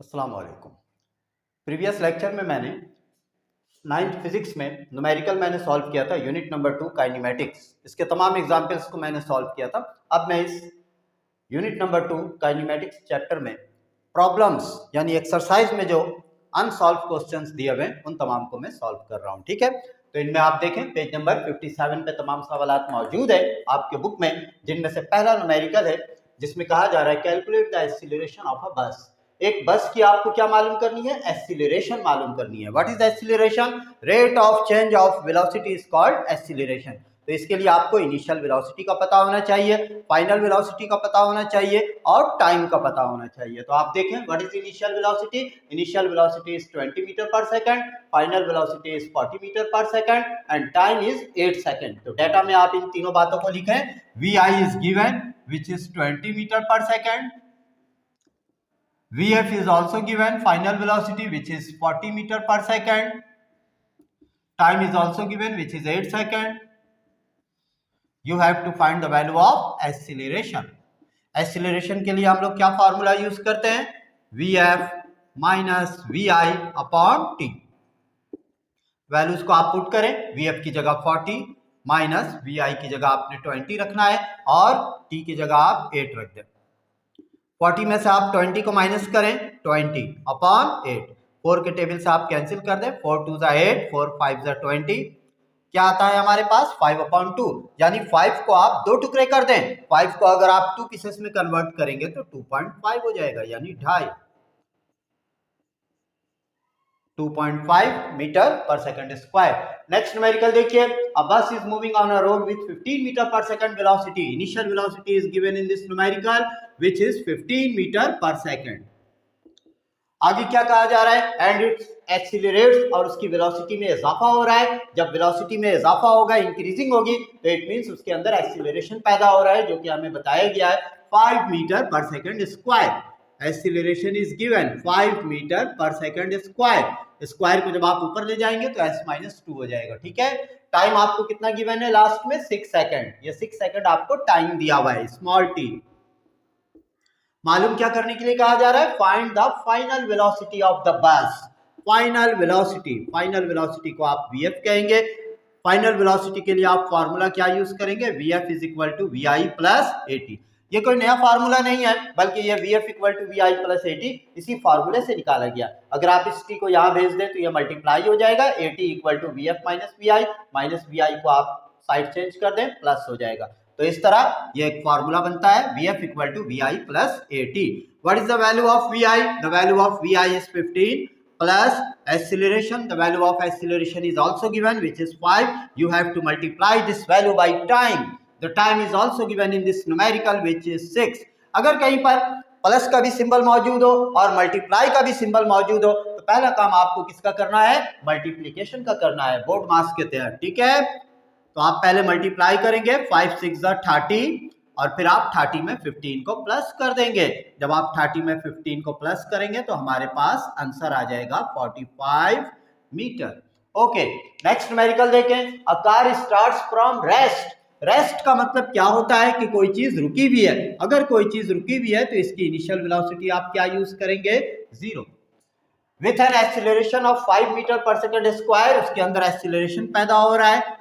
अस्सलाम वालेकुम। Previous lecture में मैंने 9th फिजिक्स में न्यूमेरिकल मैंने सॉल्व किया था, यूनिट नंबर 2 काइनेमेटिक्स। इसके तमाम एग्जाम्पल्स को मैंने सॉल्व किया था। अब मैं इस यूनिट नंबर 2 काइनेमेटिक्स चैप्टर में प्रॉब्लम्स यानी एक्सरसाइज में जो अनसॉल्व क्वेश्चंस दिए हुए हैं उन तमाम को मैं सॉल्व कर रहा हूँ। ठीक है, तो इनमें आप देखें पेज नंबर 57 पे तमाम सवालात मौजूद है आपके बुक में, जिनमें से पहला न्यूमेरिकल है जिसमें कहा जा रहा है calculate the acceleration of a बस। एक बस की आपको क्या मालूम करनी है? एक्सीलरेशन मालूम करनी है। What is acceleration? Rate of change of velocity is called acceleration. तो इसके लिए आपको इनिशियल वेलोसिटी का पता होना चाहिए, फाइनल वेलोसिटी का पता होना चाहिए और टाइम का पता होना चाहिए। तो आप देखें what is initial velocity? Initial velocity is 20 metre per second, final velocity is 40 metre per second and time is 8 second. तो डाटा में आप इन तीनों बातों को लिखें। vi is given which is 20 metre per second, Vf is also given final velocity which is 40 meter per second, time is also given which is 8 second. You have to find the value of acceleration. Acceleration के लिए हम लोग क्या formula use करते हैं? Vf minus Vi upon t। Values को आप put करें, Vf की जगह 40 माइनस Vi की जगह आपने 20 रखना है और t की जगह आप 8 रख दें। 40 में से आप 20 को माइनस करें, 20 अपॉन 8। 4 के टेबल से आप कैंसिल कर दें, 4 2 जा 8, 4 5 जा 20। क्या आता है हमारे पास? 5 अपॉन 2, यानी 5 को आप दो टुकड़े कर दें। 5 को अगर आप 2 पीसेस में कन्वर्ट करेंगे तो 2.5 हो जाएगा, यानी 2.5 2.5 metre per second square. Next numerical देखिए, a bus is moving on a road with 15 metre per second velocity. Initial velocity is given in this numerical which is 15 metre per second. आगे क्या कहा जा रहा है? एंड इट एक्सीलरेट्स, और उसकी velocity में इजाफा हो रहा है। जब वेलोसिटी में इजाफा होगा, इंक्रीजिंग होगी, तो इट मींस उसके अंदर एक्सीलरेशन पैदा हो रहा है, जो कि हमें बताया गया है 5 metre per second square. Acceleration is given 5 metre per second square. Square को जब आप ऊपर ले जाएंगे तो s-2 हो जाएगा। ठीक है, टाइम आपको कितना गिवन है? लास्ट में 6 सेकंड। ये 6 सेकंड आपको टाइम दिया हुआ है, स्मॉल टी। मालूम क्या करने के लिए कहा जा रहा है? Find the final velocity of the bus. Final velocity को आप vf कहेंगे। फाइनल वेलोसिटी के लिए आप फार्मूला क्या यूज करेंगे? vf is equal to vi plus at। ये कोई नया फार्मूला नहीं है, बल्कि ये vf equal to vi plus at इसी फार्मूले से निकाला गया। अगर आप इस t को यहाँ भेज दें तो ये मल्टीप्लाई हो जाएगा, at equal to vf minus vi को आप साइड चेंज कर दें, प्लस हो जाएगा। तो इस तरह ये एक फार्मूला बनता है, vf equal to vi plus at। What is the value of vi? The value of vi is 15 plus acceleration. The value of acceleration is also given which is 5. You have to multiply this value by time. The time is also given in this numerical which is 6. अगर कहीं पर plus का भी symbol मौजूद हो और multiply का भी सिंबल मौजूद हो तो पहला काम आपको किसका करना है? मल्टीप्लिकेशन का करना है, बोर्ड मास के तहत। ठीक है, तो आप पहले मल्टीप्लाई करेंगे, 5 6 30 और फिर आप 30 में 15 को प्लस कर देंगे। जब आप 30 में 15 को प्लस करेंगे तो हमारे पास आंसर आ जाएगा 45 मीटर। ओके, नेक्स्ट न्यूमेरिकल देखें, a car starts from rest. Rest का मतलब क्या होता है? कि कोई चीज रुकी हुई है। अगर कोई चीज रुकी हुई है तो इसकी इनिशियल वेलोसिटी आप क्या यूज करेंगे? 0। With an acceleration of 5 metre per second square, उसके अंदर एक्सीलरेशन पैदा हो रहा है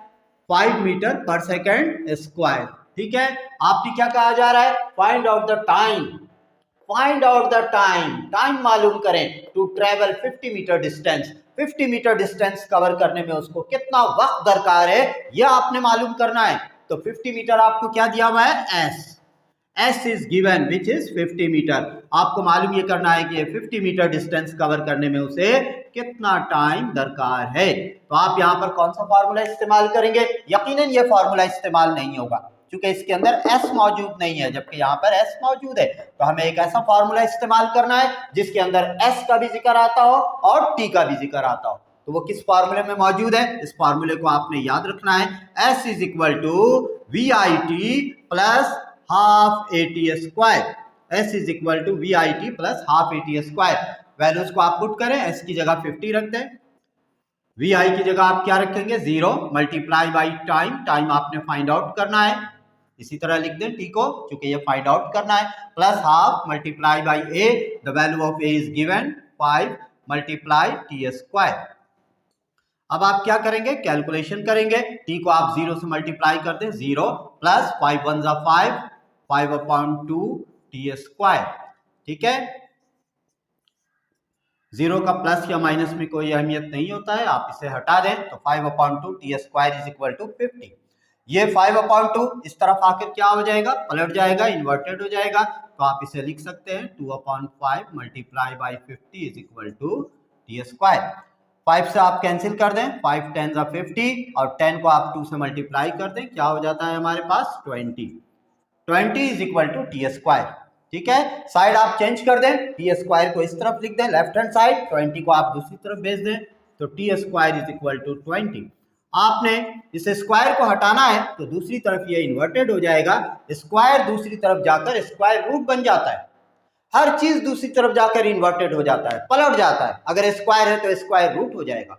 5 मीटर पर सेकंड स्क्वायर। ठीक है, आपने क्या कहा जा रहा है? Find out the time. Find out the time, time मालूम करें to travel 50 metre distance. 50 metre distance cover करने में उसको कितना वक्त दरकार है, यह आपने मालूम करना है। तो 50 मीटर आपको क्या दिया हुआ है? s is given which is 50 metre. आपको मालूम ये करना है कि ये 50 मीटर डिस्टेंस कवर करने में उसे कितना टाइम दरकार है। तो आप यहाँ पर कौन सा फार्मूला इस्तेमाल करेंगे? यकीनन ये फार्मूला इस्तेमाल नहीं होगा क्योंकि इसके अंदर s मौजूद नहीं है, जबकि यहाँ पर s मौजूद है। तो हमें एक ऐसा फार्मूला इस्तेमाल करना है जिसके अंदर s का भी जिक्र आता हो और t का भी जिक्र आता हो। तो वो किस फार्मूले में मौजूद है? इस फार्मूले को आपने याद रखना है, s is equal to vit plus half at square. s is equal to vit plus half at square. Values को आप पुट करें, s की जगह 50 रख दें, vi की जगह आप क्या रखेंगे? 0 मल्टीप्लाई बाई टाइम। टाइम आपने फाइंड आउट करना है, इसी तरह लिख दें टी को, क्योंकि ये फाइंड आउट करना है, plus half multiply by A, the value of A is given 5 multiply T square. अब आप क्या करेंगे, कैलकुलेशन करेंगे, टी को आप 0 से मल्टीप्लाई कर दें, 0 प्लस 5 1 जा 5, 5/2 टी स्क्वायर। ठीक है, 0 का प्लस या माइनस में कोई अहमियत नहीं होता है, आप इसे हटा दें तो 5/2 t square is equal to 50। ये 5/2 इस तरफ आकर क्या हो जाएगा, पलट जाएगा, इन्वर्टेड हो जाएगा, तो आप इसे लिख सकते हैं 2/5 multiply by 50 is equal to t square. 5 से आप कैंसिल कर दें, 5 10 जा 50 और 10 को आप 2 से मल्टीप्लाई कर दें, क्या हो जाता है हमारे पास 20 is equal to t square. ठीक है, साइड आप चेंज कर दें, टी स्क्वायर को इस तरफ लिख दें लेफ्ट हैंड साइड, 20 को आप दूसरी तरफ भेज दें, तो t square is equal to 20। आपने इस स्क्वायर को हटाना है तो दूसरी तरफ ये इन्वर्टेड हो जाएगा, स्क्वायर दूसरी तरफ जाकर स्क्वायर रूट बन जाता है। हर चीज दूसरी तरफ जाकर इन्वर्टेड हो जाता है, पलट जाता है। अगर स्क्वायर है तो स्क्वायर रूट हो जाएगा,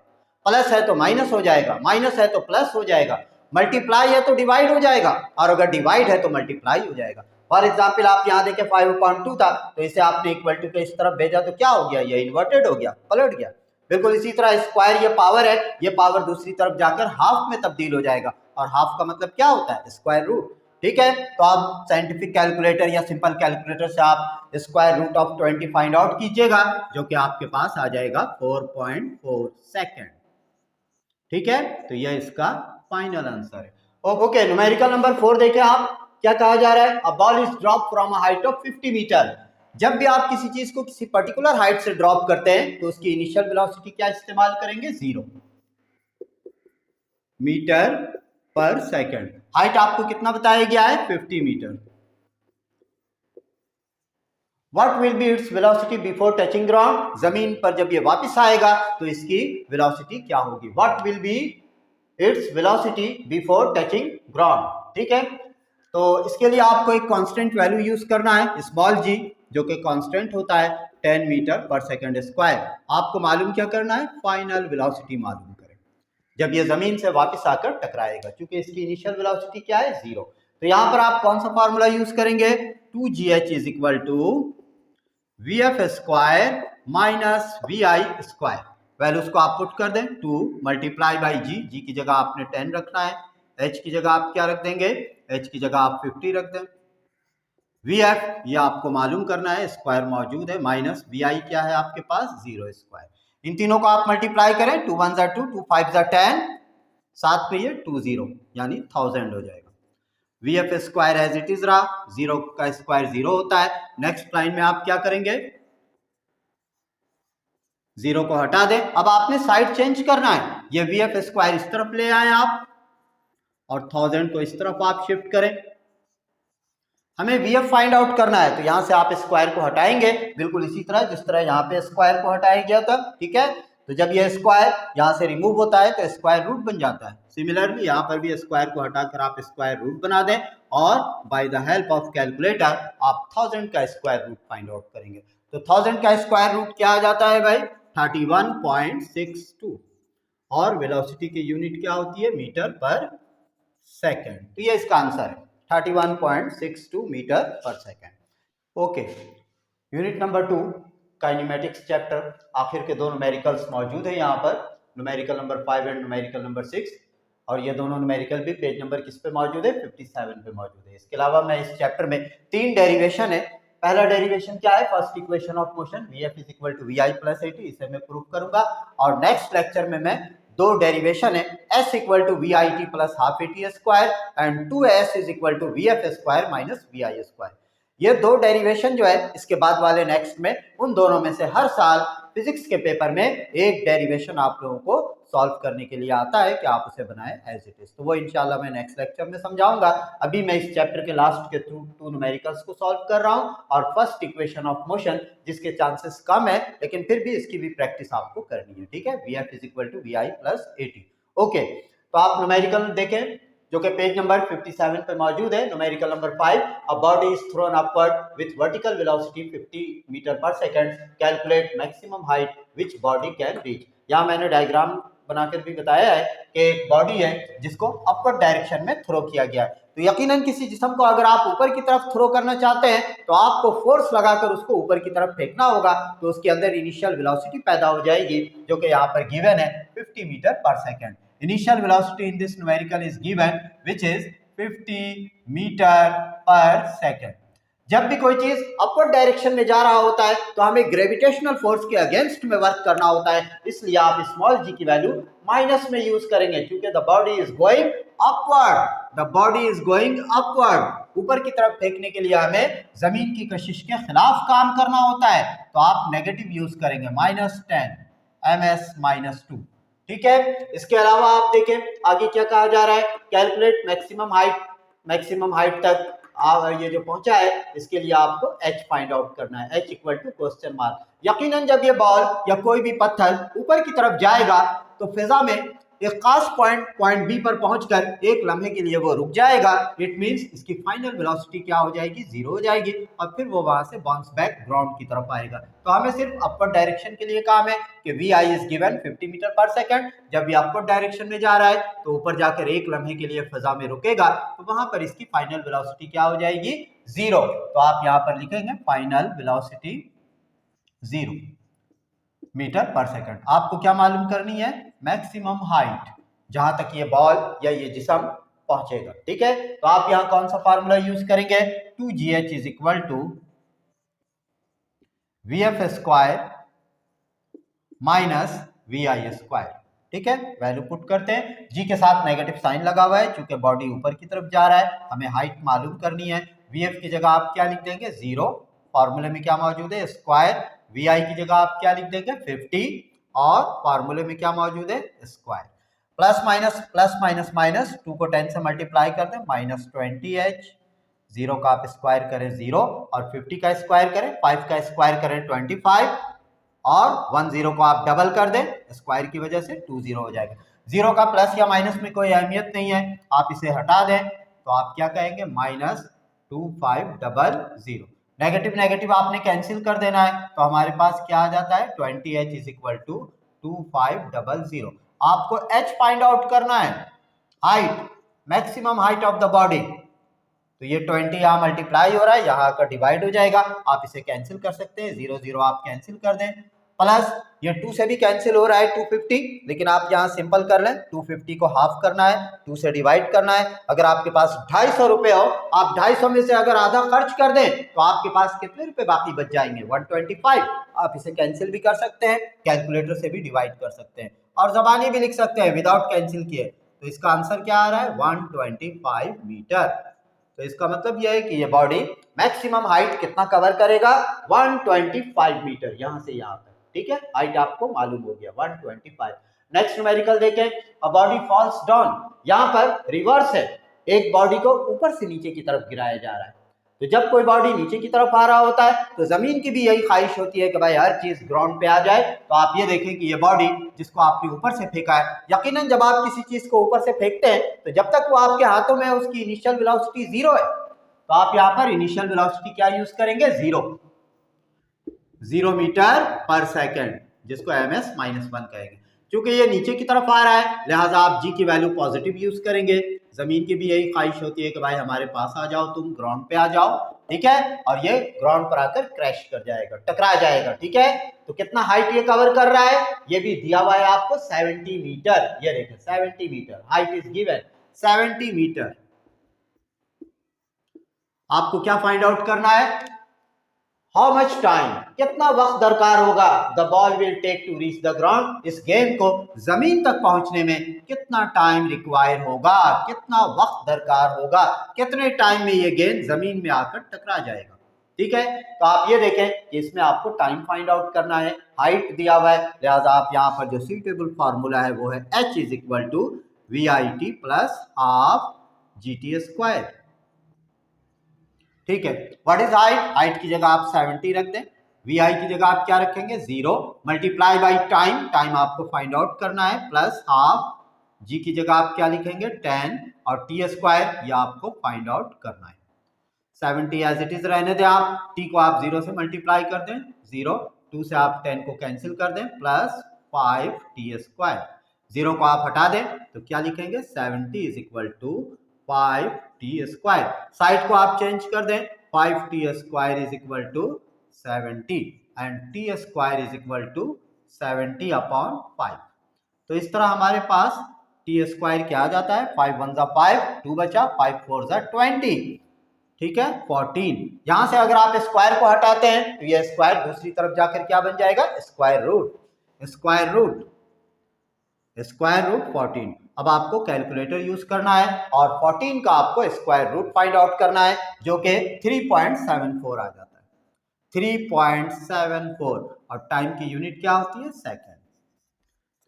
प्लस है तो माइनस हो जाएगा, माइनस है तो प्लस हो जाएगा, मल्टीप्लाई है तो डिवाइड हो जाएगा, और अगर डिवाइड है तो मल्टीप्लाई हो जाएगा। फॉर एग्जाम्पल आप यहाँ देखें 5/2 था, तो इसे आपने इक्वल टू के इस तरफ भेजा तो क्या हो गया, ये इन्वर्टेड हो गया, पलट गया। बिल्कुल इसी तरह स्क्वायर ये पावर है, ये पावर दूसरी तरफ जाकर हाफ में तब्दील हो जाएगा, और हाफ का मतलब क्या होता है, स्क्वायर रूट। ठीक है, तो आप साइंटिफिक कैलकुलेटर या सिंपल कैलकुलेटर से आप square root of 20 find out कीजिएगा, जो कि आपके पास आ जाएगा 4.4 सेकेंड। ठीक है, तो यह इसका फाइनल आंसर है। ओके, न्यूमेरिकल नंबर 4 देखें आप, क्या कहा जा रहा है, a ball is drop from a height of 50 meter. जब भी आप किसी चीज को किसी पर्टिकुलर हाइट से ड्रॉप करते हैं तो उसकी इनिशियल वेलोसिटी क्या इस्तेमाल करेंगे, 0 मीटर पर सेकंड। हाइट आपको कितना बताया गया है, 50 meter. What will be its velocity before touching ground, जमीन पर जब ये वापस आएगा तो इसकी वेलोसिटी क्या होगी, what will be its velocity before touching ground. ठीक है, तो इसके लिए आपको एक कांस्टेंट वैल्यू यूज करना है, स्मॉल जी, जो कि कांस्टेंट होता है 10 मीटर पर सेकंड स्क्वायर। आपको मालूम क्या करना है, फाइनल वेलोसिटी मालूम करें जब ये जमीन से वापस आकर टकराएगा, क्योंकि इसकी इनिशियल वेलोसिटी क्या है, 0। तो यहां पर आप कौन सा फार्मूला यूज करेंगे, 2gh is equal to vf square minus vi square. Values को आप पुट कर दें, 2 मल्टीप्लाई बाई जी की जगह आपने 10 रखना है, h की जगह आप क्या रख देंगे, h की जगह आप 50 रख दें, vf ये आपको मालूम करना है, स्क्वायर मौजूद है, माइनस vi क्या है आपके पास, 0 स्क्वायर। इन तीनों को आप मल्टीप्लाई करें, 2 1 जा 2, 2 5 जा 10, साथ में ये 20 यानी 1000 हो जाएगा। vf square as it is रहा, 0 का स्क्वायर 0 होता है। नेक्स्ट लाइन में आप क्या करेंगे, 0 को हटा दें। अब आपने साइड चेंज करना है, ये vf स्क्वायर इस तरफ ले आए आप और 1000 को इस तरफ आप शिफ्ट करें। हमें vf फाइंड आउट करना है, तो यहां से आप स्क्वायर को हटाएंगे, बिल्कुल इसी तरह जिस तरह यहाँ पे स्क्वायर को हटाया गया था। ठीक है, तो जब ये स्क्वायर यहाँ से रिमूव होता है तो स्क्वायर रूट बन जाता है। सिमिलरली यहाँ पर भी स्क्वायर को हटाकर आप स्क्वायर रूट बना दें, और by the help of calculator आप 1000 का स्क्वायर रूट फाइंड आउट करेंगे। तो 1000 का स्क्वायर रूट क्या आ जाता है भाई, 31.62, और वेलोसिटी की यूनिट क्या होती है, मीटर पर सेकेंड। तो ये इसका आंसर है, 31.62 metre per second. Okay, unit number 2 kinematics chapter, आखिर के दो न्यूमेरिकल्स मौजूद है यहाँ पर, numerical number 5 and numerical number 6, और ये दोनों न्यूमेरिकल भी पेज नंबर किस पे मौजूद है, 57 पे मौजूद है। इसके अलावा मैं इस चैप्टर में 3 डेरिवेशन है। पहला डेरिवेशन क्या है, first equation of motion vf is equal to vi plus at, इसे मैं प्रूव करूंगा। और नेक्स्ट लेक्चर में मैं 2 डेरिवेशन है, s equal to vit plus half at square and 2s is equal to vf square minus vi square. ये 2 derivation जो है, इसके बाद वाले नेक्स्ट में उन दोनों में से हर साल फिजिक्स के पेपर में एक डेरिवेशन आप लोगों को सॉल्व करने के लिए आता है कि आप उसे बनाएं एज इट इज। तो वो इंशाल्लाह मैं नेक्स्ट लेक्चर में समझाऊंगा। अभी मैं इस चैप्टर के लास्ट के 2 न्यूमेरिकल्स को सॉल्व कर रहा हूं, और फर्स्ट इक्वेशन ऑफ मोशन जिसके चांसेस कम है, लेकिन फिर भी इसकी भी प्रैक्टिस आपको करनी है। ठीक है, vf is equal to vi plus at। Okay, तो आप न्यूमेरिकल देखें जो कि पेज नंबर 57 पे मौजूद है। Numerical number 5, a body is thrown upward with vertical velocity 50 metre per second, calculate maximum height which body can reach. यहाँ मैंने डायग्राम बनाकर भी बताया है कि एक बॉडी है जिसको अपवर्ड डायरेक्शन में थ्रो किया गया है। तो यकीनन किसी जिस्म को अगर आप ऊपर की तरफ थ्रो करना चाहते हैं तो आपको फोर्स लगाकर उसको ऊपर की तरफ फेंकना होगा, तो उसके अंदर इनिशियल वेलोसिटी पैदा हो जाएगी जो कि यहाँ पर गिवन है 50 metre per second. Initial velocity in this numerical is given which is 50 metre per second. जब भी कोई चीज अपवर्ड डायरेक्शन में जा रहा होता है तो हमें ग्रेविटेशनल फोर्स के अगेंस्ट में वर्क करना होता है, इसलिए आप स्मॉल जी की वैल्यू माइनस में यूज करेंगे क्योंकि the body is going upward, the body is going upward. ऊपर की तरफ फेंकने के लिए हमें जमीन की कशिश के खिलाफ काम करना होता है, तो आप नेगेटिव यूज करेंगे -10 ms-2। ठीक है, इसके अलावा आप देखें आगे क्या कहा जा रहा है, कैलकुलेट मैक्सिमम हाइट तक ये जो पहुंचा है इसके लिए आपको h फाइंड आउट करना है, h equal to question mark. यकीनन जब ये बॉल या कोई भी पत्थर ऊपर की तरफ जाएगा तो फिजा में एक खास पॉइंट बी पर पहुंचकर एक लम्हे के लिए वो रुक जाएगा। इट मींस इसकी फाइनल वेलोसिटी क्या हो जाएगी, 0 हो जाएगी और फिर वो वहां से बाउंस बैक ग्राउंड की तरफ आएगा। तो हमें सिर्फ अपवर्ड डायरेक्शन के लिए काम है कि V I is given 50 metre per second. जब ये अपवर्ड डायरेक्शन में जा रहा है तो ऊपर जाकर एक लम्हे के लिए फिजा में रुकेगा, तो वहां पर इसकी फाइनल वेलोसिटी क्या हो जाएगी, 0। तो आप यहाँ पर लिखेंगे final velocity 0 metre per second. आपको क्या मालूम करनी है, मैक्सिमम हाइट जहां तक ये बॉल या ये जिस्म पहुंचेगा। ठीक है, तो आप यहां कौन सा फार्मूला यूज करेंगे, 2gh is equal to vf square minus vi square. ठीक है, वैल्यू पुट करते हैं, जी के साथ नेगेटिव साइन लगा हुआ है क्योंकि बॉडी ऊपर की तरफ जा रहा है, हमें हाइट मालूम करनी है। vf की जगह आप क्या लिख देंगे, 0। फॉर्मूले में क्या मौजूद है, स्क्वायर। vi की जगह आप क्या लिख देंगे, 50 और फॉर्मूले में क्या मौजूद है, स्क्वायर। प्लस माइनस माइनस 2 को 10 से मल्टीप्लाई कर दें, -20h। 0 का आप स्क्वायर करें 0 और 50 का स्क्वायर करें, 5 का स्क्वायर करें 25 और 10 को आप डबल कर दें स्क्वायर की वजह से 20 हो जाएगा। 0 का प्लस या माइनस में कोई अहमियत नहीं है, आप इसे हटा दें तो आप क्या कहेंगे, -2500। नेगेटिव नेगेटिव आपने कैंसिल कर देना है तो हमारे पास क्या आ जाता है, 20h इज इक्वल टू 2500। आपको h फाइंड आउट करना है, height, maximum height of the body. तो ये 20 यहाँ मल्टीप्लाई हो रहा है, यहाँ का डिवाइड हो जाएगा, आप इसे कैंसिल कर सकते हैं, 0 0 आप कैंसिल कर दें, प्लस ये 2 से भी कैंसिल हो रहा है 250, लेकिन आप यहाँ सिंपल कर लें, 250 को हाफ करना है, 2 से डिवाइड करना है। अगर आपके पास 250 रुपए हो, आप 250 में से अगर आधा खर्च कर दें तो आपके पास कितने रुपए बाकी बच जाएंगे, 125। आप इसे कैंसिल भी कर सकते हैं, कैलकुलेटर से भी डिवाइड कर सकते हैं और जबानी भी लिख सकते हैं विदाउट कैंसिल किए। तो इसका आंसर क्या आ रहा है, 125 मीटर। तो इसका मतलब यह है कि ये बॉडी मैक्सिमम हाइट कितना कवर करेगा, 125 मीटर, यहां से यहां तक। ठीक है, हाइट आपको मालूम हो गया 125। नेक्स्ट न्यूमेरिकल देखें, अ बॉडी फॉल्स डाउन। यहां पर रिवर्स है, एक बॉडी को ऊपर से नीचे की तरफ गिराया जा रहा है। तो जब कोई बॉडी नीचे की तरफ आ रहा होता है तो जमीन की भी यही ख्वाहिश होती है कि भाई हर चीज ग्राउंड पे आ जाए। तो आप ये देखें कि ये बॉडी जिसको आपने ऊपर से फेंका है, यकीनन जब आप किसी चीज को ऊपर से फेंकते हैं तो जब तक वो आपके हाथों में है उसकी इनिशियल वेलोसिटी 0 है। तो आप यहाँ पर इनिशियल वेलोसिटी क्या यूज करेंगे, 0 मीटर पर सेकेंड, जिसको ms-1 कहेंगे। क्योंकि ये नीचे की तरफ आ रहा है लिहाजा आप जी की वैल्यू पॉजिटिव यूज करेंगे। जमीन की भी यही ख्वाहिश होती है कि भाई हमारे पास आ जाओ, तुम ग्राउंड पे आ जाओ। ठीक है, और ये ग्राउंड पर आकर क्रैश कर जाएगा, टकरा जाएगा। ठीक है, तो कितना हाइट ये कवर कर रहा है, ये भी दिया हुआ है आपको 70 मीटर। ये देखें 70 meter height is given, 70 meter. आपको क्या फाइंड आउट करना है, हाउ मच टाइम, कितना वक्त दरकार होगा, the ball will take to reach the ground, इस गेंद को जमीन तक पहुंचने में कितना टाइम रिक्वायर होगा, कितना वक्त दरकार होगा, कितने टाइम में ये गेंद जमीन में आकर टकरा जाएगा। ठीक है, तो आप ये देखें कि इसमें आपको टाइम फाइंड आउट करना है, हाइट दिया हुआ है, लिहाजा आप यहाँ पर जो सूटेबल फार्मूला है वो है h is equal to VIT plus half GT square. ठीक है, व्हाट इज हाइट, हाइट की जगह आप 70 रख दें, vi की जगह आप क्या रखेंगे, 0 मल्टीप्लाई बाई टाइम, टाइम आपको फाइंड आउट करना है, प्लस हाफ, g की जगह आप क्या लिखेंगे 10 और t स्क्वायर, ये आपको फाइंड आउट करना है। 70 एज इट इज रहने दें, आप t को आप 0 से मल्टीप्लाई कर दें, 0, 2 से आप 10 को कैंसिल कर दें, प्लस 5t स्क्वायर। 0 को आप हटा दें तो क्या लिखेंगे 70 is equal to 5t²। Side को आप चेंज कर दें 5t² is equal to 70 and t² is equal to 70/5। तो इस तरह हमारे पास t² क्या आ जाता है 5 1 जा 5, 2 बचा, 5 4 जा 20, ठीक है 14। यहां से अगर आप स्क्वायर को हटाते हैं तो ये स्क्वायर दूसरी तरफ जाकर क्या बन जाएगा स्क्वायर रूट 14। अब आपको कैलकुलेटर यूज करना है और 14 का आपको स्क्वायर रूट फाइंड आउट करना है जो कि 3.74 आ जाता है 3.74 और टाइम की यूनिट क्या होती है सेकेंड।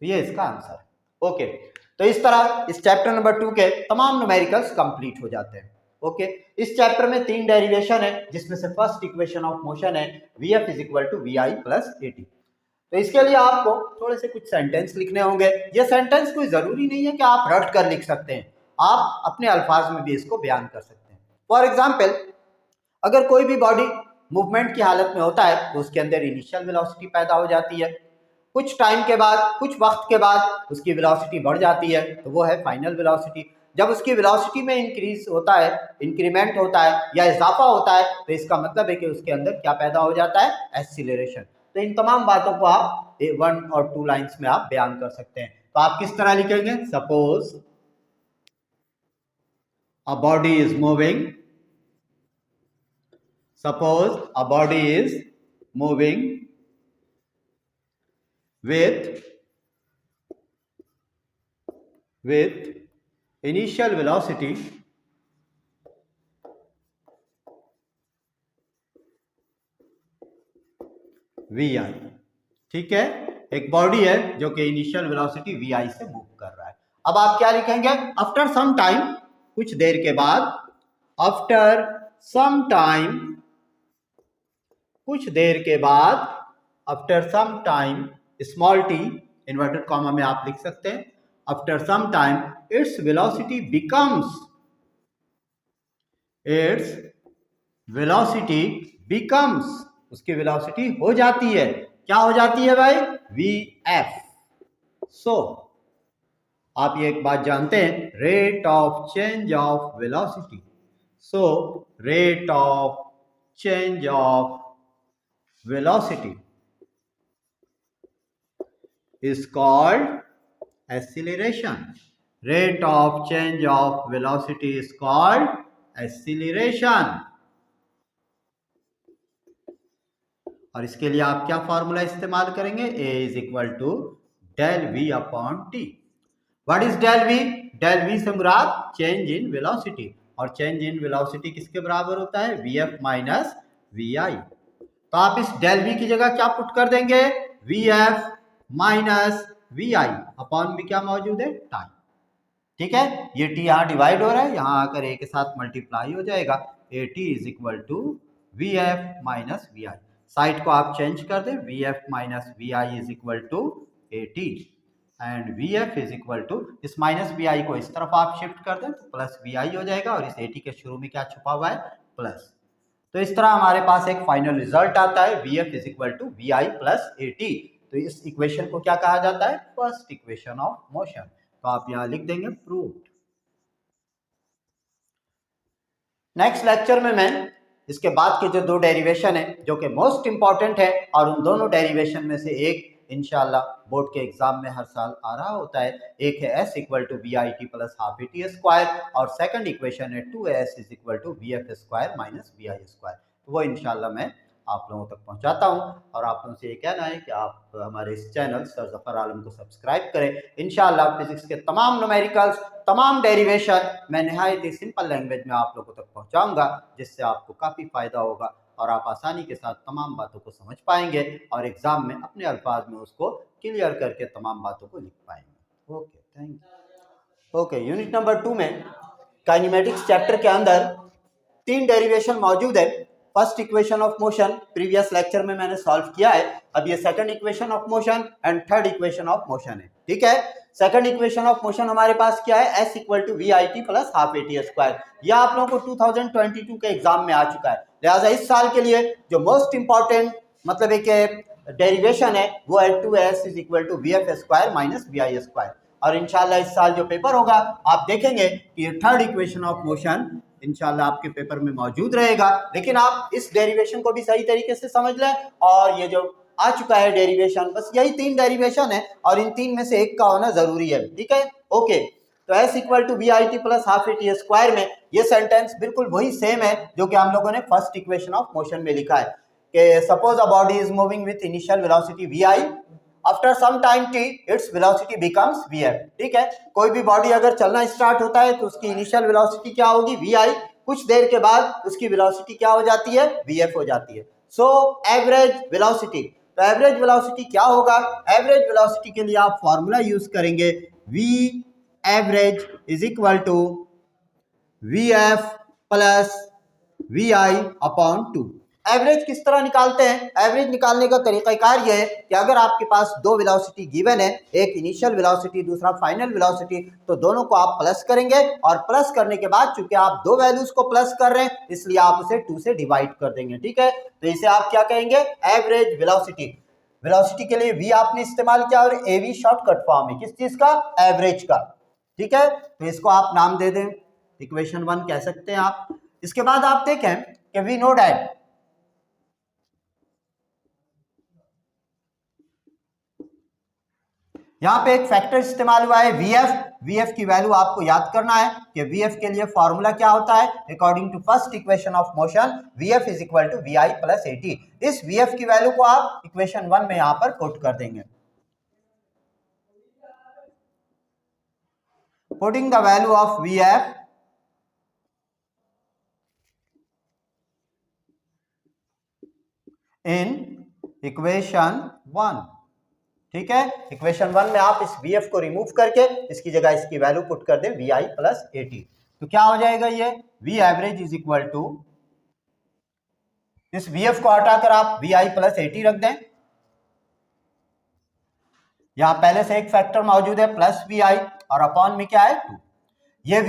तो ये इसका आंसर है। ओके, तो इस तरह इस चैप्टर नंबर 2 के तमाम न्यूमेरिकल्स कंप्लीट हो जाते हैं। ओके, इस चैप्टर में 3 डेरिवेशन है जिसमें से फर्स्ट इक्वेशन ऑफ मोशन है Vf is equal to VI plus AT। तो इसके लिए आपको थोड़े से कुछ सेंटेंस लिखने होंगे। ये सेंटेंस कोई जरूरी नहीं है कि आप रट कर लिख सकते हैं, आप अपने अल्फाज में भी इसको बयान कर सकते हैं। फॉर एग्जाम्पल, अगर कोई भी बॉडी मूवमेंट की हालत में होता है तो उसके अंदर इनिशियल वेलोसिटी पैदा हो जाती है, कुछ टाइम के बाद, कुछ वक्त के बाद उसकी वेलोसिटी बढ़ जाती है तो वो है फाइनल वेलोसिटी। जब उसकी वेलोसिटी में इंक्रीज होता है, इंक्रीमेंट होता है या इजाफा होता है तो इसका मतलब है कि उसके अंदर क्या पैदा हो जाता है एक्सीलरेशन। तो इन तमाम बातों को आप 1 और 2 लाइंस में आप बयान कर सकते हैं। तो आप किस तरह लिखेंगे suppose a body is moving, suppose a body is moving with initial velocity vi, ठीक है, एक बॉडी है जो कि इनिशियल वेलोसिटी vi से मूव कर रहा है। अब आप क्या लिखेंगे आफ्टर सम टाइम, कुछ देर के बाद, आफ्टर सम टाइम, कुछ देर के बाद, after some time, small t inverted comma में आप लिख सकते हैं, after some time its velocity becomes, उसकी वेलोसिटी हो जाती है, क्या हो जाती है भाई Vf। सो आप ये एक बात जानते हैं rate of change of velocity, so rate of change of velocity is called acceleration. Rate of change of velocity is called acceleration. और इसके लिए आप क्या फॉर्मूला इस्तेमाल करेंगे A is equal to del V upon T। What is del V? del V से मुराद change in velocity, और change in velocity किसके बराबर होता है Vf माइनस Vi। तो आप इस डेल वी की जगह क्या पुट कर देंगे Vf माइनस Vi अपॉन में क्या मौजूद है टाइम, ठीक है। ये टी यहाँ डिवाइड हो रहा है, यहाँ आकर ए के साथ मल्टीप्लाई हो जाएगा, AT is equal to Vf minus Vi। Side को आप चेंज कर दें, Vf minus Vi is equal to AT and Vf is equal to, इस माइनस Vi को इस तरफ आप शिफ्ट कर दें तो प्लस Vi हो जाएगा, और इस AT के शुरू में क्या छुपा हुआ है प्लस। तो इस तरह हमारे पास एक फाइनल रिजल्ट आता है Vf is equal to Vi plus AT। तो इस इक्वेशन को क्या कहा जाता है फर्स्ट इक्वेशन ऑफ मोशन। तो आप यहां लिख देंगे प्रूव्ड। नेक्स्ट लेक्चर में मैं इसके बाद के जो 2 डेरिवेशन है जो कि मोस्ट इंपॉर्टेंट है, और उन दोनों डेरिवेशन में से एक इंशाल्लाह बोर्ड के एग्जाम में हर साल आ रहा होता है, एक है S equal to VIT plus half AT², और सेकंड इक्वेशन है 2S is equal to VF² minus VI²। तो वो इंशाल्लाह मैं आप लोगों तक पहुंचाता हूं, और आप लोगों से ये कहना है कि आप हमारे इस चैनल सर जफर आलम को सब्सक्राइब करें। इंशाल्लाह फिजिक्स के तमाम न्यूमेरिकल्स, तमाम डेरिवेशन मैं नहायत ही सिंपल लैंग्वेज में आप लोगों तक पहुंचाऊंगा, जिससे आपको काफ़ी फ़ायदा होगा और आप आसानी के साथ तमाम बातों को समझ पाएंगे और एग्ज़ाम में अपने अल्फाज में उसको क्लियर करके तमाम बातों को लिख पाएंगे। Okay, thank you. Okay, unit number 2 में काइनेमेटिक्स चैप्टर के अंदर 3 डेरिवेशन मौजूद है। First equation of motion previous lecture में मैंने सॉल्व किया है, अब ये second equation of motion and third equation of motion है, ठीक है। सेकंड इक्वेशन ऑफ मोशन हमारे पास क्या है S equal to VIT plus half AT²। यह आप लोगों को 2022 के एग्जाम में आ चुका है, लिहाजा इस साल के लिए जो मोस्ट इंपॉर्टेंट मतलब एक डेरिवेशन है वो है 2S is equal to VF² minus VI²। और इंशाल्लाह इस साल जो पेपर होगा आप देखेंगे कि ये थर्ड इक्वेशन ऑफ मोशन इंशाल्लाह आपके पेपर में मौजूद रहेगा। लेकिन आप इस डेरिवेशन को भी सही तरीके से समझ लें, और ये जो आ चुका है डेरिवेशन, बस यही 3 डेरिवेशन है और इन 3 में से एक का होना जरूरी है, ठीक है। ओके, तो S equal to V I T plus half A T square में ये सेंटेंस बिल्कुल वही सेम है जो कि हम लोगों ने फर्स्ट इक्वेशन ऑफ मोशन में लिखा है कि suppose a body is moving with initial velocity V I, after some time T its velocity becomes V F, ठीक है। कोई भी बॉडी अगर चलना स्टार्ट होता है तो उसकी इनिशियल वेलोसिटी क्या होगी, वी आई, कुछ देर के बाद उसकी वेलोसिटी क्या हो जाती है, वी एफ हो जाती है। सो एवरेज वेलोसिटी, तो एवरेज वेलोसिटी क्या होगा, एवरेज वेलोसिटी के लिए आप फॉर्मूला यूज करेंगे V average is equal to V F plus V I upon 2। Average किस तरह निकालते हैं, एवरेज निकालने का तरीकाकार यह है कि अगर आपके पास दो वेलोसिटी गिवन है, एक इनिशियल वेलोसिटी दूसरा फाइनल वेलोसिटी, तो दोनों को आप प्लस करेंगे और प्लस करने के बाद चूंकि आप दो वैल्यूज को प्लस कर रहे हैं इसलिए आप उसे 2 से डिवाइड कर देंगे, ठीक है। तो इसे आप क्या कहेंगे, एवरेज वेलोसिटी। वेलोसिटी के लिए वी आपने इस्तेमाल किया और ए वी शॉर्टकट फॉर्म है किस चीज का, एवरेज का, ठीक है। तो इसको आप नाम दे दें, इक्वेशन 1 कह सकते हैं आप। इसके बाद आप देखें कि वी नो दैट यहां पे एक फैक्टर इस्तेमाल हुआ है वीएफ। वीएफ की वैल्यू आपको याद करना है कि वीएफ के लिए फॉर्मूला क्या होता है, according to first equation of motion VF is equal to V I plus A T. इस वीएफ की वैल्यू को आप इक्वेशन 1 में यहां पर पुट कर देंगे। Putting the value of VF in equation 1, ठीक है। इक्वेशन 1 में आप इस वीएफ को रिमूव करके इसकी जगह इसकी वैल्यू पुट कर दें V I plus A T, तो क्या हो जाएगा, ये V average is equal to, इस वीएफ को हटाकर आप V I plus A T रख दें। यहां पहले से एक फैक्टर मौजूद है प्लस वी आई और अपॉन में क्या है 2, ये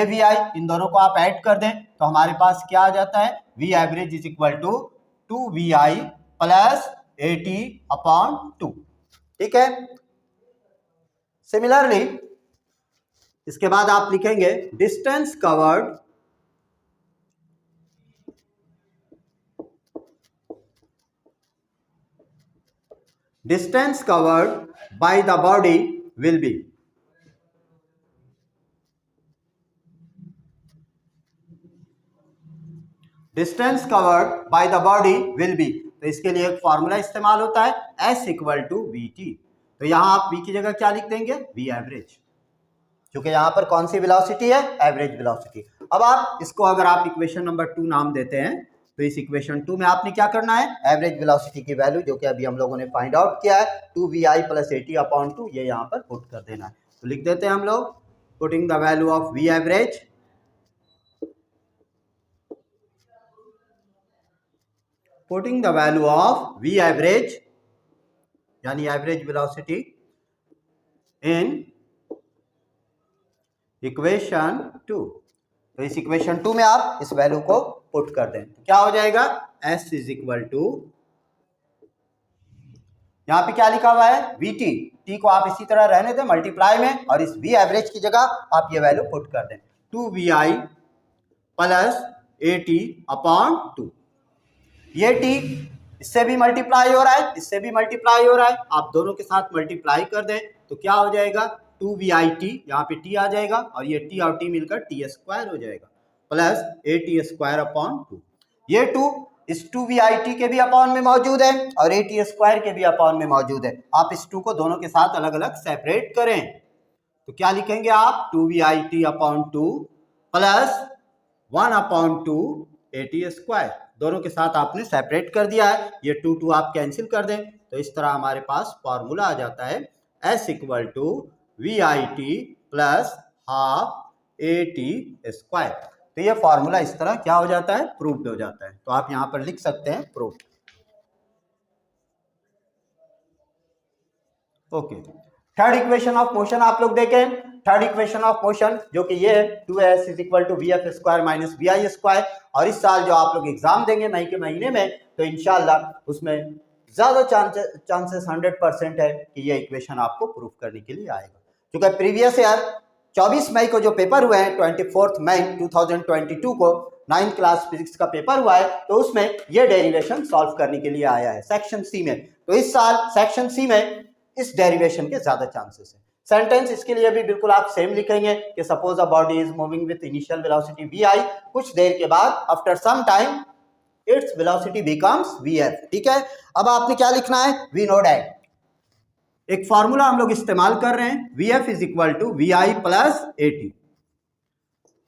वी आई इन दोनों को आप ऐड कर दें तो हमारे पास क्या आ जाता है, V average is equal to 2 V I plus A T upon 2, ठीक है। सिमिलरली इसके बाद आप लिखेंगे distance covered by the body will be, distance covered by the body will be, तो इसके लिए एक फॉर्मूला इस्तेमाल होता है S equal to V T. तो यहां आप V की जगह क्या लिख देंगे, V एवरेज, क्योंकि यहां पर कौन सी वेलोसिटी है, एवरेज वेलोसिटी। अब आप इसको अगर आप इक्वेशन नंबर 2 नाम देते हैं तो इस इक्वेशन 2 में आपने क्या करना है, एवरेज वेलोसिटी की वैल्यू जो कि अभी हम लोगों ने फाइंड आउट किया है 2 V I plus A T upon 2, ये यहां पर पुट कर देना है। तो लिख देते हैं हम लोग putting the value of V average putting the value of V average यानी एवरेज वेलोसिटी इन इक्वेशन 2। तो इस इक्वेशन 2 में आप इस वैल्यू को पुट कर दें तो क्या हो जाएगा, S इज इक्वल टू, यहां पे क्या लिखा हुआ है वी टी, टी को आप इसी तरह रहने दें मल्टीप्लाई में और इस V एवरेज की जगह आप ये वैल्यू पुट कर दें 2 V I plus A T upon 2। ये टी इससे भी मल्टीप्लाई हो रहा है, इससे भी मल्टीप्लाई हो रहा है, आप दोनों के साथ मल्टीप्लाई कर दें तो क्या हो जाएगा 2 वी आई टी, यहाँ पे टी आ जाएगा और ये टी और टी मिलकर टी स्क्वायर हो जाएगा plus A T square upon 2। ये 2 इस 2 वी आई टी के भी अपॉन में मौजूद है और ए टी स्क्वायर के भी अपॉन में मौजूद है। आप इस 2 को दोनों के साथ अलग अलग सेपरेट करें तो क्या लिखेंगे आप 2 V I T upon 2 plus 1 upon 2 A T square, दोनों के साथ आपने सेपरेट कर दिया है, ये 2 2 आप कैंसिल कर दें तो इस तरह हमारे पास फॉर्मूला आ जाता है S equal to V I T plus half A T square. तो ये फॉर्मूला इस तरह क्या हो जाता है, प्रूव्ड हो जाता है। तो आप यहां पर लिख सकते हैं proved. Okay, third equation of motion आप लोग देखें, थर्ड इक्वेशन ऑफ मोशन जो कि ये 2s is equal to V F square minus V I square, और इस साल जो आप लोग एग्जाम देंगे मई के महीने में तो इंशाल्लाह उसमें ज्यादा चांसेस 100% है कि ये इक्वेशन आपको प्रूफ करने के लिए आएगा। क्योंकि प्रीवियस ईयर 24 मई को जो पेपर हुए हैं, 24 मई 2022 को 9th क्लास फिजिक्स का पेपर हुआ है, तो उसमें ये डेरिवेशन सॉल्व करने के लिए आया है सेक्शन सी में। तो इस साल सेक्शन सी में इस डेरिवेशन के ज्यादा चांसेस है। सेंटेंस इसके लिए भी बिल्कुल आप सेम लिखेंगे कि suppose a body is moving with initial velocity vi, कुछ देर के बाद after some time its velocity becomes vf। ठीक है, अब आपने क्या लिखना है, वी नो दैट एक फॉर्मूला हम लोग इस्तेमाल कर रहे हैं, vf is equal to vi plus at।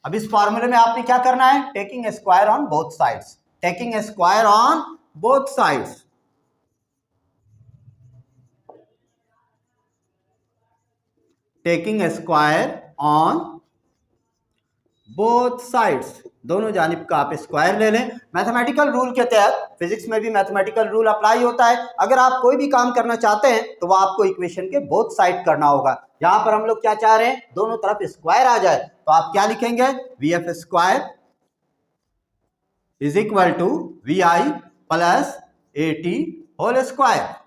अब इस फॉर्मूले में आपने क्या करना है, taking square on both sides, taking square on both sides. Taking square on both sides, दोनों जानिब का आप स्क्वायर ले लें। मैथमेटिकल रूल के तहत, फिजिक्स में भी मैथमेटिकल रूल अप्लाई होता है, अगर आप कोई भी काम करना चाहते हैं तो वो आपको इक्वेशन के बोथ साइड करना होगा। यहां पर हम लोग क्या चाह रहे हैं, दोनों तरफ स्क्वायर आ जाए, तो आप क्या लिखेंगे, V F square is equal to V I plus A T whole square.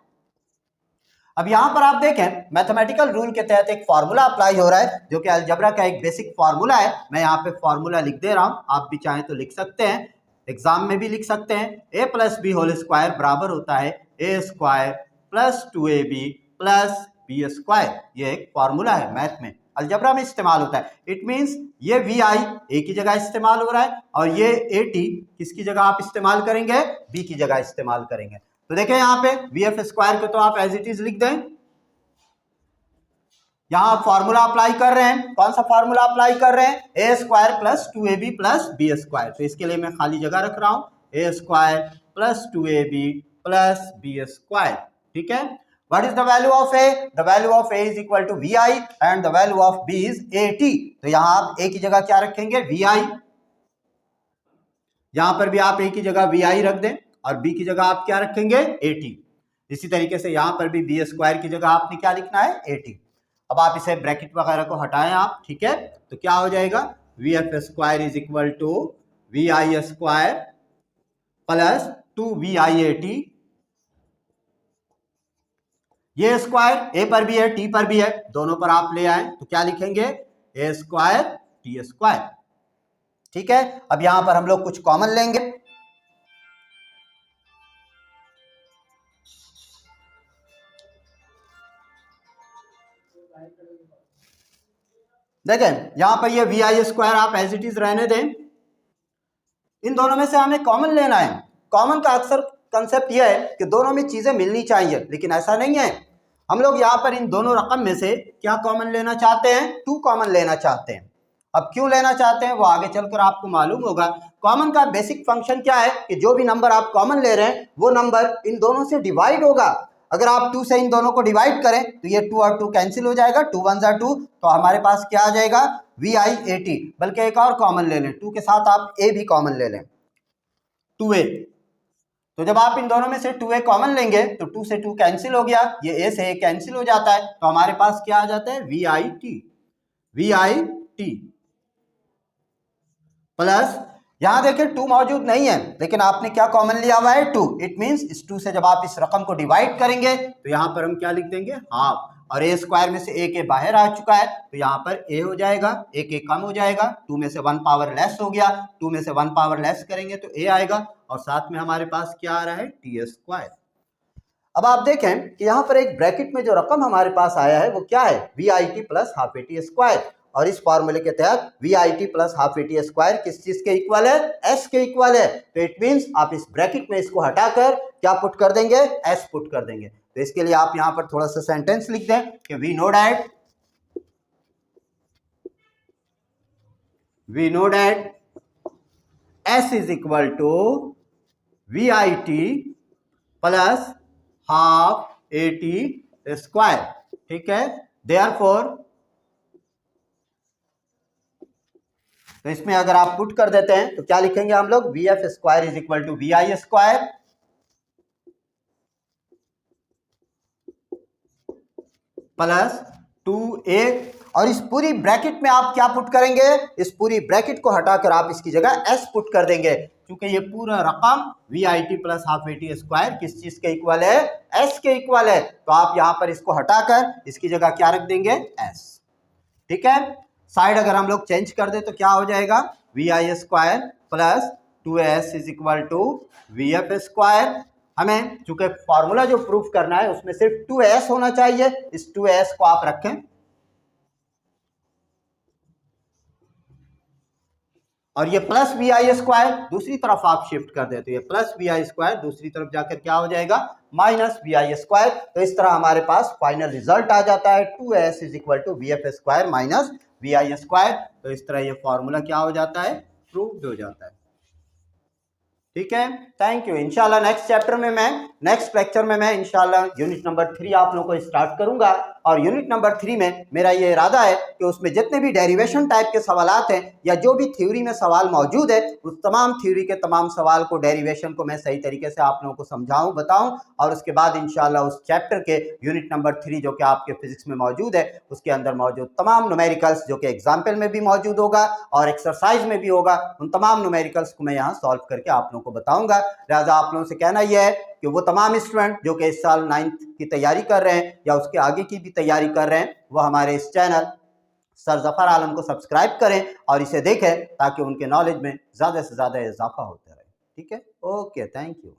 अब यहां पर आप देखें मैथमेटिकल रूल के तहत एक फार्मूला अप्लाई हो रहा है, जो कि अलजेब्रा का एक बेसिक फार्मूला है। मैं यहां पे फार्मूला लिख दे रहा हूं, आप भी चाहें तो लिख सकते हैं, एग्जाम में भी लिख सकते हैं। a plus B whole square बराबर होता है a square plus 2ab plus B square. ये एक फार्मूला है, मैथ में अलजेब्रा में इस्तेमाल होता है। इट मीन्स ये vi a की जगह इस्तेमाल हो रहा है और ये at किसकी जगह आप इस्तेमाल करेंगे, b की जगह इस्तेमाल करेंगे। तो देखें यहाँ पे वी एफ स्क्वायर को तो आप एज इट इज लिख दें, यहां आप फॉर्मूला अप्लाई कर रहे हैं, कौन सा फॉर्मूला अप्लाई कर रहे हैं, A square plus 2ab plus B square. तो इसके लिए मैं खाली जगह रख रहा हूं, A square plus 2ab plus B square. ठीक है, what is the value of A, the value of A is equal to V I and the value of B is A T. तो यहां आप ए की जगह क्या रखेंगे, वी आई, यहां पर भी आप ए की जगह वी आई रख दें और b की जगह आप क्या रखेंगे, at। इसी तरीके से यहां पर भी बी स्क्वायर की जगह आपने क्या लिखना है, at। अब आप इसे ब्रैकेट वगैरह को हटाएं आप, ठीक है, तो क्या हो जाएगा, V F square is equal to V I square plus 2vi@। ये स्क्वायर ए पर भी है टी पर भी है, दोनों पर आप ले आए तो क्या लिखेंगे, ए स्क्वायर टी स्क्वायर। ठीक है, अब यहां पर हम लोग कुछ कॉमन लेंगे, देखें यहां पर ये वी आई स्क्वायर आप एज इट इज रहने दें, इन दोनों में से हमें कॉमन लेना है। कॉमन का अक्सर कंसेप्ट यह है कि दोनों में चीजें मिलनी चाहिए, लेकिन ऐसा नहीं है। हम लोग यहाँ पर इन दोनों रकम में से क्या कॉमन लेना चाहते हैं, 2 कॉमन लेना चाहते हैं। अब क्यों लेना चाहते हैं वो आगे चलकर आपको मालूम होगा। कॉमन का बेसिक फंक्शन क्या है कि जो भी नंबर आप कॉमन ले रहे हैं वो नंबर इन दोनों से डिवाइड होगा। अगर आप 2 से इन दोनों को डिवाइड करें तो ये 2 और 2 कैंसिल हो जाएगा, 2 1 2, तो हमारे पास क्या आ जाएगा, vi@। बल्कि एक और कॉमन ले लें, 2 के साथ आप a भी कॉमन ले लें, 2a। तो जब आप इन दोनों में से 2a कॉमन लेंगे तो 2 से 2 कैंसिल हो गया, ये a से a कैंसिल हो जाता है, तो हमारे पास क्या आ जाता है, vi@। प्लस यहां देखिए 2 मौजूद नहीं है, लेकिन आपने क्या कॉमन लिया हुआ है, 2। इट मींस इस 2 से जब आप इस रकम को डिवाइड करेंगे तो यहां पर हम क्या लिख देंगे, हाफ। और ए स्क्वायर में से ए के बाहर आ चुका है, तो यहाँ पर ए हो जाएगा, ए के कम हो जाएगा, 2 में से 1 पावर लेस हो गया, 2 में से 1 पावर लेस करेंगे तो ए आएगा, और साथ में हमारे पास क्या आ रहा है, टी स्क्वायर। अब आप देखें कि यहाँ पर एक ब्रैकेट में जो रकम हमारे पास आया है वो क्या है, vi/t plus half A T square. और इस फॉर्मूले के तहत vi/t plus half A T square किस चीज के इक्वल है, s के इक्वल है। तो इट मींस आप इस ब्रैकेट में इसको हटाकर क्या पुट कर देंगे, s पुट कर देंगे। तो इसके लिए आप यहां पर थोड़ा सा सेंटेंस लिख दें कि we know that s is equal to vi/t plus half A T square. ठीक है, देयरफॉर, तो इसमें अगर आप पुट कर देते हैं तो क्या लिखेंगे हम लोग, V F square is equal to V I square plus 2a। और इस पूरी ब्रैकेट में आप क्या पुट करेंगे, इस पूरी ब्रैकेट को हटाकर आप इसकी जगह s पुट कर देंगे, क्योंकि ये पूरा रकम vi/t plus half A T square किस चीज के इक्वल है, s के इक्वल है। तो आप यहां पर इसको हटाकर इसकी जगह क्या रख देंगे, s। ठीक है, साइड अगर हम लोग चेंज कर दे तो क्या हो जाएगा, V I square plus 2s is equal to V F square. हमें चूंकि फॉर्मूला जो प्रूफ करना है उसमें सिर्फ 2s होना चाहिए, इस 2s को आप रखें और ये प्लस वी आई स्क्वायर दूसरी तरफ आप शिफ्ट कर देते, ये प्लस वी आई स्क्वायर दूसरी तरफ जाकर क्या हो जाएगा, माइनस वी आई स्क्वायर। तो इस तरह हमारे पास फाइनल रिजल्ट आ जाता है 2s is equal to V F square minus V I square. तो इस तरह ये फॉर्मूला क्या हो जाता है, प्रूव्ड हो जाता है। ठीक है, थैंक यू। इंशाल्लाह नेक्स्ट चैप्टर में मैं नेक्स्ट लेक्चर में मैं इंशाल्लाह यूनिट नंबर 3 आप लोगों को स्टार्ट करूंगा और यूनिट नंबर 3 में मेरा ये इरादा है कि उसमें जितने भी डेरिवेशन टाइप के सवालात हैं या जो भी थ्योरी में सवाल मौजूद है उस तमाम थ्योरी के तमाम सवाल को, डेरिवेशन को मैं सही तरीके से आप लोगों को समझाऊं, बताऊं और उसके बाद इंशाल्लाह उस चैप्टर के यूनिट नंबर 3 जो कि आपके फिजिक्स में मौजूद है उसके अंदर मौजूद तमाम न्यूमेरिकल्स जो कि एग्जाम्पल में भी मौजूद होगा और एक्सरसाइज में भी होगा, उन तमाम न्यूमेरिकल्स को मैं यहाँ सॉल्व करके आप लोगों को बताऊंगा। लिहाजा आप लोगों से कहना यह है कि वो तमाम स्टूडेंट जो कि इस साल 9th की तैयारी कर रहे हैं या उसके आगे की भी तैयारी कर रहे हैं वो हमारे इस चैनल सर जफर आलम को सब्सक्राइब करें और इसे देखें ताकि उनके नॉलेज में ज़्यादा से ज़्यादा इजाफा होता रहे। ठीक है, ओके, थैंक यू।